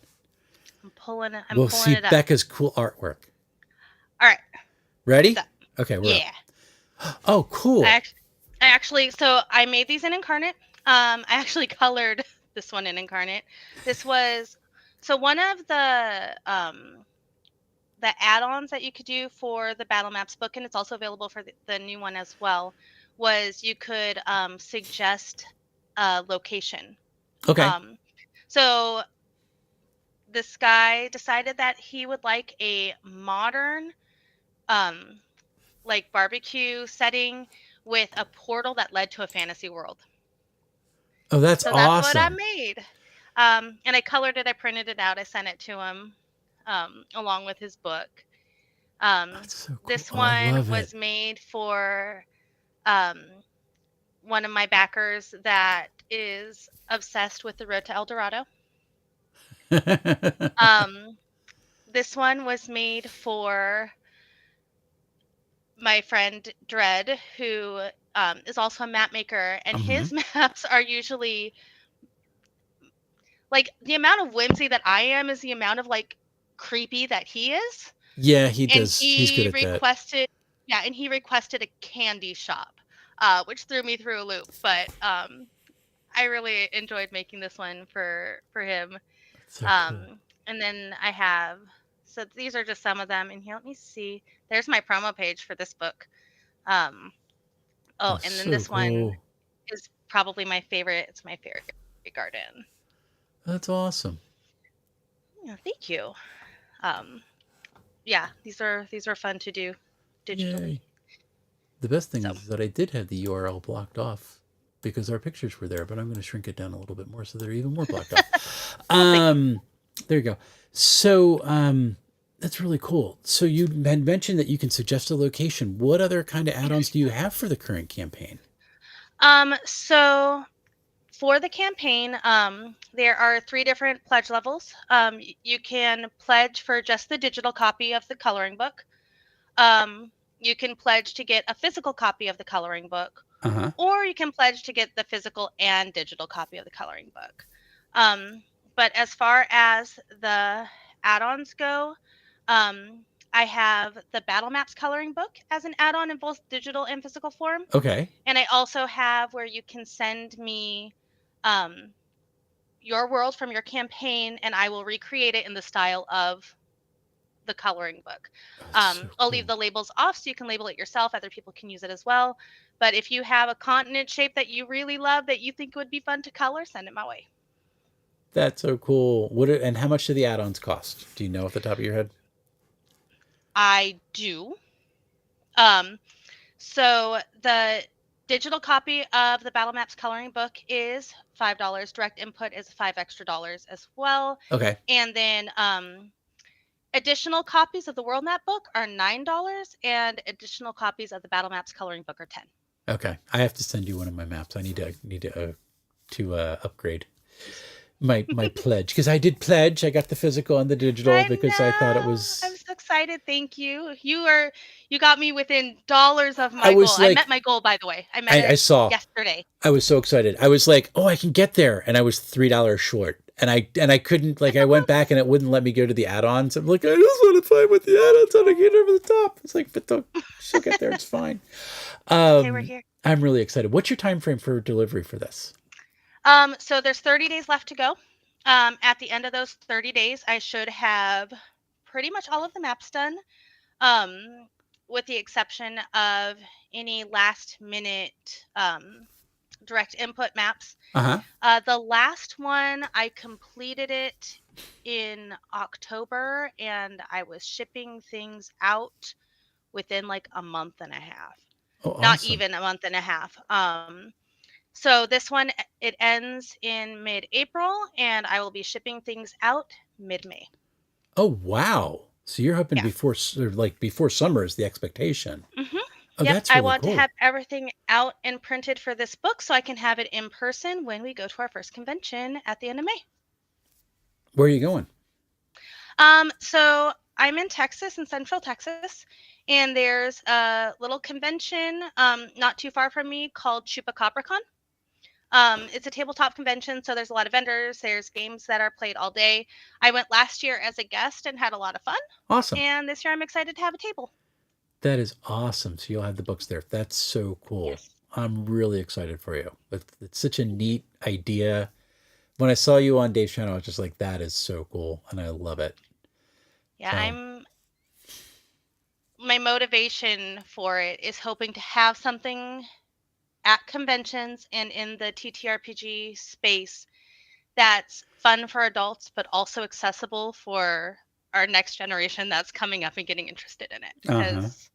I'm pulling it. We'll see it up. Becca's cool artwork. All right. Ready? Okay. We're up. Oh, cool. I actually, so I made these in Incarnate. I actually colored this one in Incarnate. This was one of the add-ons that you could do for the Battle Maps book, and it's also available for the new one as well. Was you could suggest a location. Okay. So this guy decided that he would like a modern, like barbecue setting with a portal that led to a fantasy world. Oh, that's awesome. That's what I made. And I colored it. I printed it out. I sent it to him along with his book. That's so cool. This one was made for one of my backers that is obsessed with the road to El Dorado. This one was made for my friend Dredd, who is also a map maker, and his maps are usually like the amount of whimsy that I am is the amount of like creepy that he is. Yeah, he does. He's good at that. Yeah, and he requested a candy shop, which threw me through a loop. But I really enjoyed making this one for him. So cool. And then I have, so these are just some of them. And here, let me see. There's my promo page for this book. And then this one is probably my favorite. It's my favorite garden. That's awesome. Yeah, thank you. Yeah, these are fun to do digitally. Yay. The best thing is that I did have the URL blocked off because our pictures were there, but I'm going to shrink it down a little bit more so they're even more blocked off. There you go. So that's really cool. So you had mentioned that you can suggest a location. What other kind of add-ons do you have for the current campaign? So For the campaign, there are 3 different pledge levels. You can pledge for just the digital copy of the coloring book. You can pledge to get a physical copy of the coloring book, or you can pledge to get the physical and digital copy of the coloring book. But as far as the add-ons go, I have the Battle Maps coloring book as an add-on in both digital and physical form. Okay. And I also have where you can send me your world from your campaign, and I will recreate it in the style of the coloring book. So I'll cool. leave the labels off so you can label it yourself. Other people can use it as well. But if you have a continent shape that you really love that you think would be fun to color, send it my way. That's so cool. And how much do the add-ons cost? Do you know off the top of your head? I do. So the digital copy of the Battle Maps coloring book is $5. Direct input is $5 extra as well. Okay. And then additional copies of the World Map book are $9, and additional copies of the Battle Maps coloring book are $10. Okay, I have to send you one of my maps. I need to upgrade my pledge, because I did pledge. I got the physical and the digital because I thought it was. I'm so excited. Thank you. You got me within dollars of my I was goal. like, I met my goal, by the way. I met it I saw yesterday. I was so excited. I was like, oh, I can get there, and I was $3 short, and I couldn't, like, I went back and it wouldn't let me go to the add-ons. I'm like, I just want to find with the add-ons and I get over the top. It's like, but don't, she'll get there. It's fine. Okay, we're here. I'm really excited. What's your time frame for delivery for this? So there's 30 days left to go. At the end of those 30 days, I should have pretty much all of the maps done, with the exception of any last minute direct input maps. The last one, I completed it in October, and I was shipping things out within like a month and a half. Oh, awesome. Not even a month and a half. So this one, it ends in mid-April, and I will be shipping things out mid-May. Oh, wow. So you're hoping before summer is the expectation. Mm-hmm. Oh, yep, that's really I want cool. to have everything out and printed for this book so I can have it in person when we go to our first convention at the end of May. Where are you going? So I'm in Texas, in Central Texas, and there's a little convention not too far from me called ChupacabraCon. It's a tabletop convention, so there's a lot of vendors. There's games that are played all day. I went last year as a guest and had a lot of fun. Awesome. And this year I'm excited to have a table. That is awesome. So you'll have the books there. That's so cool. Yes. I'm really excited for you. It's such a neat idea. When I saw you on Dave's channel, I was just like, that is so cool. And I love it. Yeah, my motivation for it is hoping to have something at conventions and in the TTRPG space that's fun for adults, but also accessible for our next generation that's coming up and getting interested in it. Because,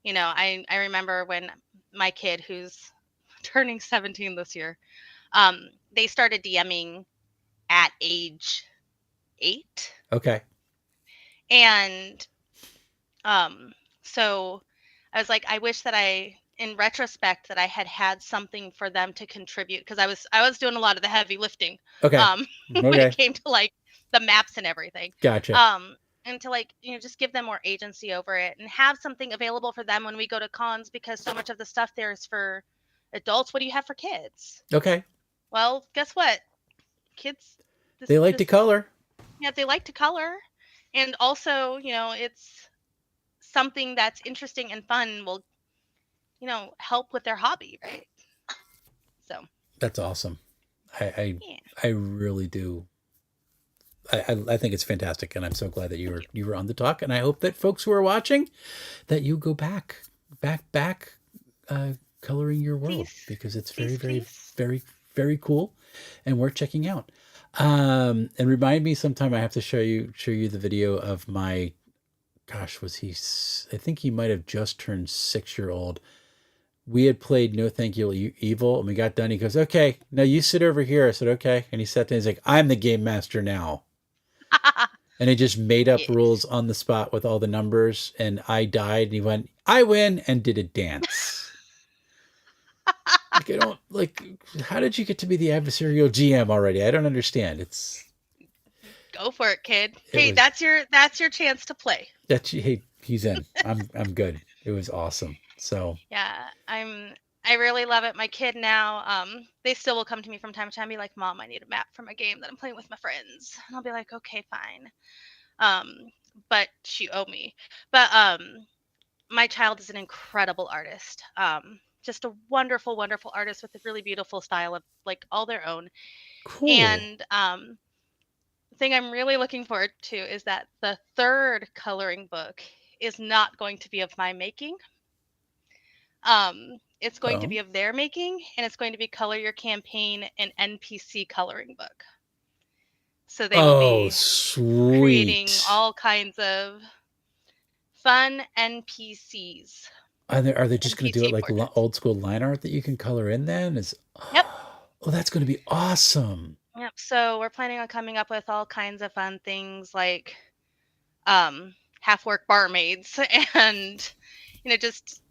you know, I remember when my kid, who's turning 17 this year, they started DMing at age 8. Okay. And so I was like, I wish that in retrospect, that I had something for them to contribute, because I was doing a lot of the heavy lifting. Okay. When it came to like the maps and everything. Gotcha. And to, like, you know, just give them more agency over it and have something available for them when we go to cons, because so much of the stuff there is for adults. What do you have for kids? Okay. Well, guess what? Kids, they like to color. Yeah, they like to color. And also, you know, it's something that's interesting and fun, will, you know, help with their hobby, right? So that's awesome. I really do. I think it's fantastic, and I'm so glad that you were on the talk. And I hope that folks who are watching, that you go back, coloring your world, because it's very cool, and worth checking out. And remind me sometime. I have to show you the video of my. Gosh, I think he might have just turned 6-year-old. We had played No Thank You Evil, and we got done. He goes, okay, now you sit over here. I said, okay. And he sat down. He's like, I'm the game master now. And he just made up rules on the spot with all the numbers. And I died. And he went, I win, and did a dance. Like, I don't like. How did you get to be the adversarial GM already? I don't understand. Go for it, kid. It Hey, was that's your chance to play. hey, he's in. I'm good. It was awesome. So Yeah, I really love it. My kid now, they still will come to me from time to time, and be like, "Mom, I need a map from a game that I'm playing with my friends," and I'll be like, "Okay, fine." Um, but she owe me. But my child is an incredible artist. Just a wonderful, wonderful artist with a really beautiful style of like all their own. cool. And the thing I'm really looking forward to is that the third coloring book is not going to be of my making. It's going to Oh, be of their making, and it's going to be Color Your Campaign, an NPC coloring book. So they will oh, be creating sweet. all kinds of fun NPCs, Are they just going to do it NPC like portraits. old school line art that you can color in? Then is Yep. oh, that's going to be awesome. Yep. So we're planning on coming up with all kinds of fun things like um, half work barmaids and just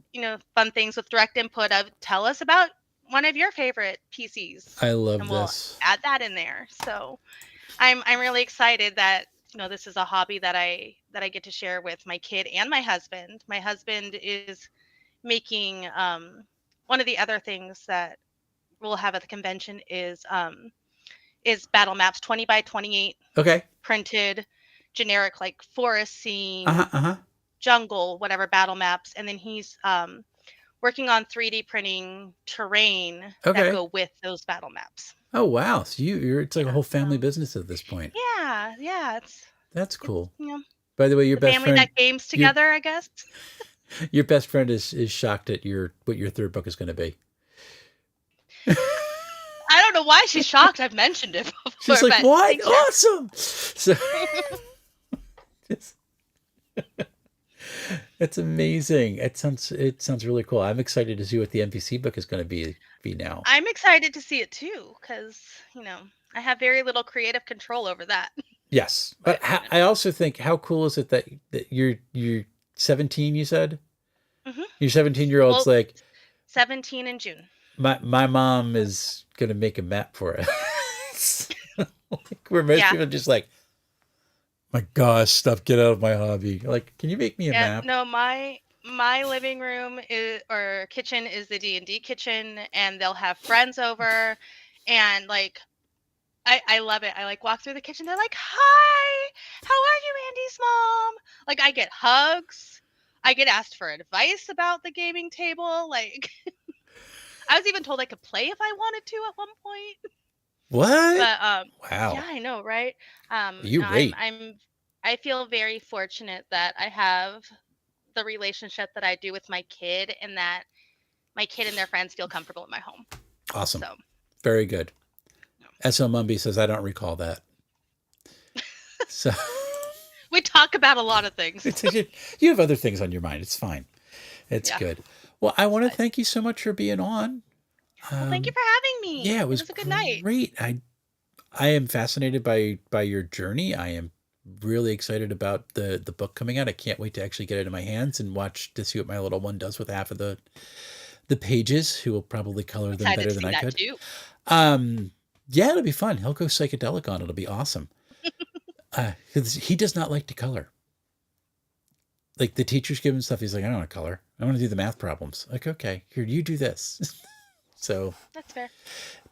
fun things with direct input of tell us about one of your favorite PCs, I love and we'll this. add that in there. So I'm really excited that this is a hobby that I get to share with my kid and my husband. My husband is making one of the other things that we'll have at the convention is battle maps, 20 by 28 Okay. printed, generic like forest Uh huh. scene, Uh huh. jungle, whatever battle maps, and then he's working on 3D printing terrain that Okay. go with those battle maps. Oh wow. So you're it's like a Yeah, whole family so business at this point. yeah, That's it's cool. By the way, your the best family friend, that games your together, I guess. your best friend is shocked at your what your third book is going to be. I don't know why she's shocked. I've mentioned it She's before, like, but "What? thanks, Sharon. Awesome!" So it's, it's amazing. It sounds really cool. I'm excited to see what the NPC book is going to be now. I'm excited to see it too, because I have very little creative control over that. Yes, but But I also think how cool is it that you're 17? You said hmm your 17-year-old's well, like 17 in June. my mom is gonna make a map for us. Like, where most Yeah, people are just like, my gosh, stuff, get out of my hobby. Like, can you make me a yeah. map? No, my living room is or kitchen is the D&D kitchen, and they'll have friends over, and like I love it. I like walk through the kitchen. They're like, "Hi, how are you, Andy's mom?" Like I get hugs. I get asked for advice about the gaming table. Like I was even told I could play if I wanted to at one point. What? But yeah, Wow, I know, right? you rate. I feel very fortunate that I have the relationship that I do with my kid, and that my kid and their friends feel comfortable in my home. Awesome, So very good. no. SL Mumby says I don't recall that. So We talk about a lot of things. you have other things on your mind. It's fine. It's Yeah, good. Well, I it's want to fine. thank you so much for being on. Well, thank you Um, for having yeah, me. it It was was a good night. great. I am fascinated by your journey. I am really excited about the book coming out. I can't wait to actually get it in my hands and watch to see what my little one does with half of the pages. Who will probably color them Excited better to than see I that could. too. Yeah, it'll be fun. He'll go psychedelic on it. It'll be awesome. 'Cause he does not like to color. Like the teachers give him stuff. He's like, I don't want to color. I want to do the math problems. Like, okay, here, you do this. So, That's fair.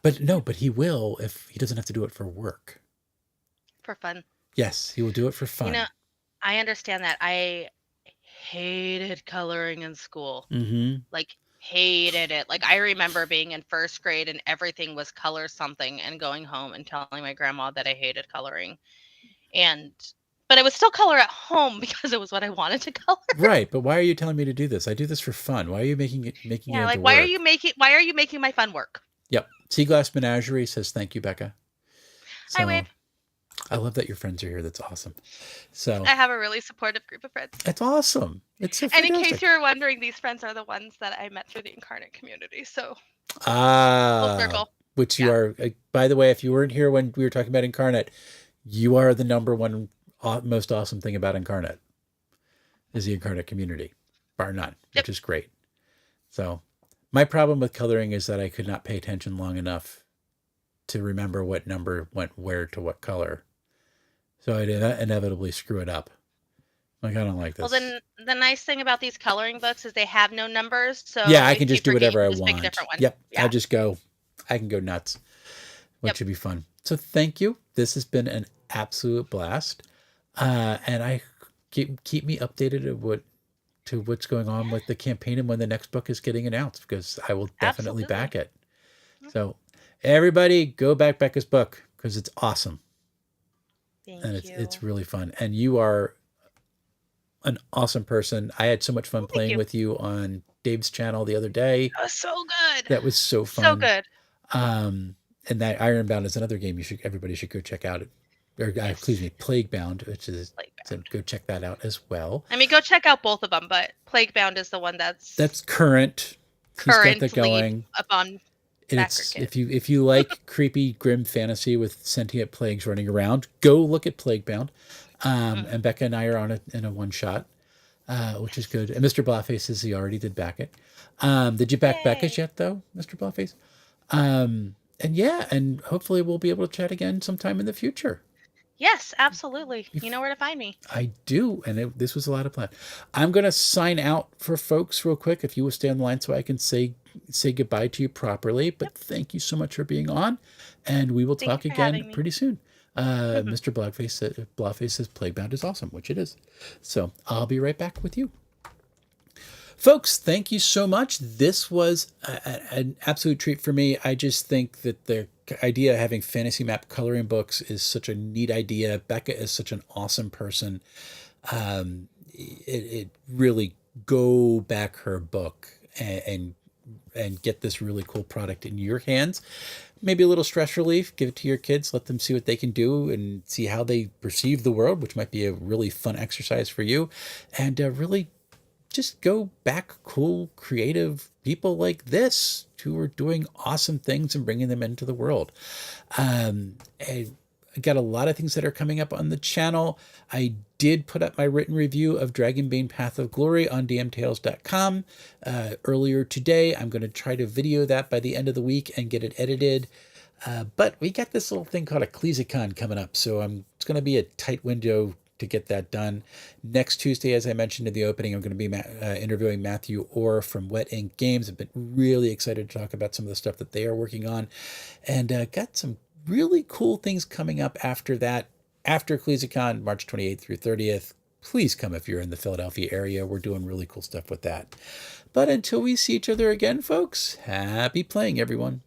but no, but he will if he doesn't have to do it for work. For fun. Yes, he will do it for You know, fun. I understand that. I hated coloring in school. Mm-hmm. Like hated it. Like I remember being in first grade and everything was color something, and going home and telling my grandma that I hated coloring. And but I would still color at home because it was what I wanted to color. Right, but why are you telling me to do this? I do this for fun. Why are you making it Yeah, into like work? why are you making my fun work? Yep. Sea Glass Menagerie says thank you, Becca. Hi, So Wade. I love that your friends are here. That's awesome. So I have a really supportive group of friends. it's awesome. It's so And in case fantastic. you're wondering, these friends are the ones that I met through the incarnate community. So full Ah, circle. which you Yeah. are. By the way, if you weren't here when we were talking about Incarnate, you are the number one most awesome thing about Incarnate is the Incarnate community, bar none, Yep. which is great. So, My problem with coloring is that I could not pay attention long enough to remember what number went where to what color. So I'd inevitably screw it up. Like, I don't like Well, this. then the nice thing about these coloring books is they have no numbers, Yeah, so I in can case just you do forget, you whatever I can just pick a want. different one. Yep. Yeah. I can go nuts, which Yep. should be fun. So thank you. This has been an absolute blast. And I keep me updated of what's going on with the campaign and when the next book is getting announced, because I will definitely Absolutely. back it. So everybody go back Becca's book because it's awesome. And Thank it's you. really fun. And you are an awesome person. I had so much fun Well, thank playing you. with you on Dave's channel the other day. That was so good. That was so So fun. good. And that Ironbound is another game everybody should go check out. Or excuse Yes. me, Plaguebound, which is, so Plaguebound. go check that out as well. I mean, go check out both of them, but Plaguebound is the one That's current. He's got that currently going. up on And Backer it's Kit. if you like creepy, grim fantasy with sentient plagues running around, go look at Plaguebound. And Becca and I are on it in a one shot, which is good. And Mr. Blawface says he already did back it. Did you back Becca's Yay. yet, though, Mr. Blawface? And yeah, and hopefully we'll be able to chat again sometime in the future. Yes, absolutely. You know where to find me. I do, and this was a lot of fun. I'm going to sign out for folks real quick, if you will stay on the line so I can say goodbye to you properly. But thank you so much for being on, and we will Thank you talk for again having me. pretty soon. Mr. Blogface says Plaguebound is awesome, which it is. So I'll be right back with you. Folks, thank you so much. This was an absolute treat for me. I just think that the idea of having fantasy map coloring books is such a neat idea. Becca is such an awesome person. It really, go back her book and get this really cool product in your hands. Maybe a little stress relief. Give it to your kids. Let them see what they can do and see how they perceive the world, which might be a really fun exercise for you. And really just go back cool, creative people like this who are doing awesome things and bringing them into the world. I got a lot of things that are coming up on the channel. I did put up my written review of Dragonbane Path of Glory on dmtales.com earlier today. I'm going to try to video that by the end of the week and get it edited. But we got this little thing called a KICKSTARTER coming up, so it's going to be a tight window to get that done. Next Tuesday, as I mentioned in the opening, I'm going to be interviewing Matthew Orr from Wet Ink Games. I've been really excited to talk about some of the stuff that they are working on, and got some really cool things coming up after that. After KICKSTARTER, March 28th through 30th. Please come if you're in the Philadelphia area. We're doing really cool stuff with that. But until we see each other again, folks, happy playing, everyone.